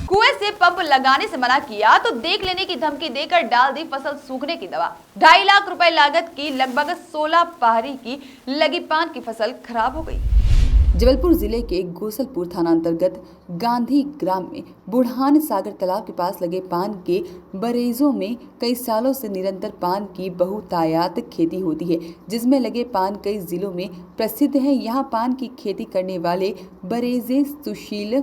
कुएं से पंप लगाने से मना किया तो देख लेने की धमकी देकर डाल दी फसल सूखने की दवा। 2.5 लाख रुपए लागत की लगभग 16 पारी की लगी पान की फसल खराब हो गई। जबलपुर जिले के गोसलपुर थाना अंतर्गत गांधी ग्राम में बुढ़ान सागर तालाब के पास लगे पान के बरेजों में कई सालों से निरंतर पान की बहुतायात खेती होती है, जिसमें लगे पान कई जिलों में प्रसिद्ध है। यहाँ पान की खेती करने वाले बरेजे सुशील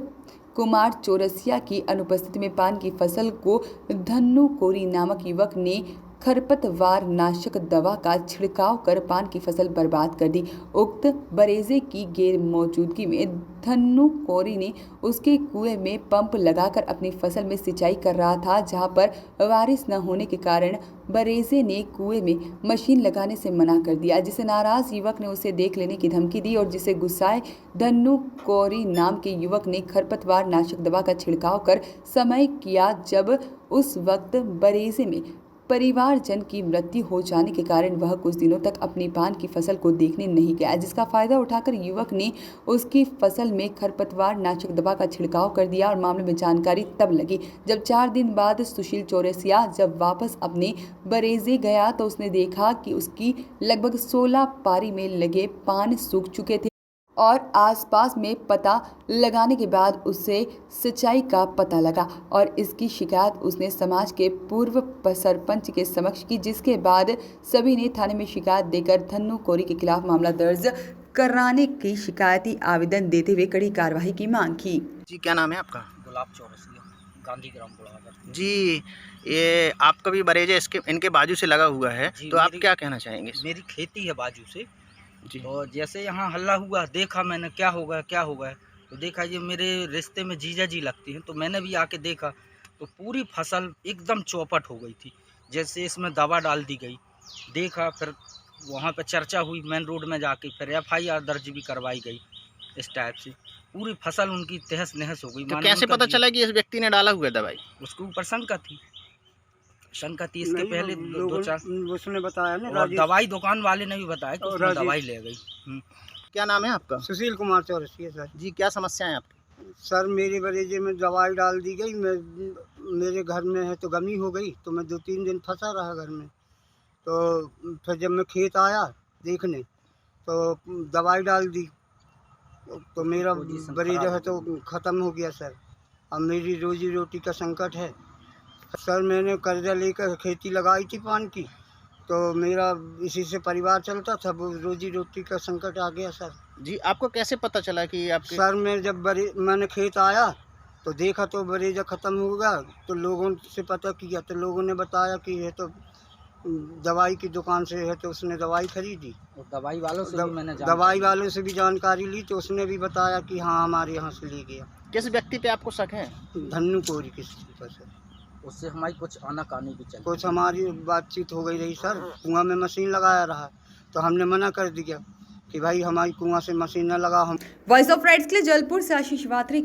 कुमार चौरसिया की अनुपस्थिति में पान की फसल को धन्नू कोरी नामक युवक ने खरपतवार नाशक दवा का छिड़काव कर पान की फसल बर्बाद कर दी। उक्त बरेजे की गैर मौजूदगी में धन्नू कोरी ने उसके कुएं में पंप लगाकर अपनी फसल में सिंचाई कर रहा था, जहां पर बारिश न होने के कारण बरेजे ने कुएं में मशीन लगाने से मना कर दिया, जिसे नाराज युवक ने उसे देख लेने की धमकी दी और जिसे गुस्साए धन्नू कोरी नाम के युवक ने खरपतवार नाशक दवा का छिड़काव कर समय किया। जब उस वक्त बरेजे में परिवारजन की मृत्यु हो जाने के कारण वह कुछ दिनों तक अपनी पान की फसल को देखने नहीं गया, जिसका फायदा उठाकर युवक ने उसकी फसल में खरपतवार नाशक दवा का छिड़काव कर दिया। और मामले में जानकारी तब लगी जब 4 दिन बाद सुशील चौरसिया जब वापस अपने बरेजे गया तो उसने देखा कि उसकी लगभग 16 पारी में लगे पान सूख चुके थे और आसपास में पता लगाने के बाद उसे सच्चाई का पता लगा और इसकी शिकायत उसने समाज के पूर्व सरपंच के समक्ष की, जिसके बाद सभी ने थाने में शिकायत देकर धन्नू कोरी के खिलाफ मामला दर्ज कराने की शिकायती आवेदन देते हुए कड़ी कार्रवाई की मांग की। जी, क्या नाम है आपका? गुलाब चौरसिया, गांधी ग्राम बुढ़ागर। जी, ये आपका भी बरेजा इनके बाजू से लगा हुआ है, तो आप क्या कहना चाहेंगे? मेरी खेती है बाजू से जी। तो जैसे यहाँ हल्ला हुआ, देखा मैंने क्या होगा तो देखा ये मेरे रिश्ते में जीजा जी लगती हैं, तो मैंने भी आके देखा तो पूरी फसल एकदम चौपट हो गई थी, जैसे इसमें दवा डाल दी गई। देखा फिर वहाँ पे चर्चा हुई मेन रोड में जाके, फिर FIR दर्ज भी करवाई गई। इस टाइप से पूरी फसल उनकी तहस नहस हो गई। तो कैसे पता चला कि इस व्यक्ति ने डाला हुआ दवाई? उसके ऊपर शंका थी इसके पहले दो चार उसने बताया ना, और दवाई दुकान वाले ने भी बताया कि उसने दवाई ले गई। क्या नाम है आपका? सुशील कुमार चौरसिया सर। जी, क्या समस्या है आपकी? सर मेरे बरेजे में दवाई डाल दी गई, मेरे घर में है तो गमी हो गई, तो मैं 2-3 दिन फंसा रहा घर में। तो फिर जब मैं खेत आया देखने तो दवाई डाल दी, तो मेरा बरेजा है तो ख़त्म हो गया सर। अब मेरी रोजी रोटी का संकट है सर। मैंने कर्जा लेकर खेती लगाई थी पान की, तो मेरा इसी से परिवार चलता था, वो रोजी रोटी का संकट आ गया सर। जी, आपको कैसे पता चला कि आपके? सर मैं जब मैंने खेत आया तो देखा तो बरेजा ख़त्म हो गया, तो लोगों से पता किया तो लोगों ने बताया कि ये तो दवाई की दुकान से है, तो उसने दवाई खरीदी। और दवाई वालों से भी जानकारी ली, तो उसने भी बताया कि हाँ हमारे यहाँ से ले गया। किस व्यक्ति पे आपको शक है? धन्नू कोरी किसी पर सर। उससे हमारी कुछ आनाकानी भी चली, कुछ हमारी बातचीत हो गई रही सर। कुआं में मशीन लगाया रहा तो हमने मना कर दिया कि भाई हमारी कुआं से मशीन न लगा। हम वॉइस ऑफ राइट्स के लिए जबलपुर से आशीष वात्रे।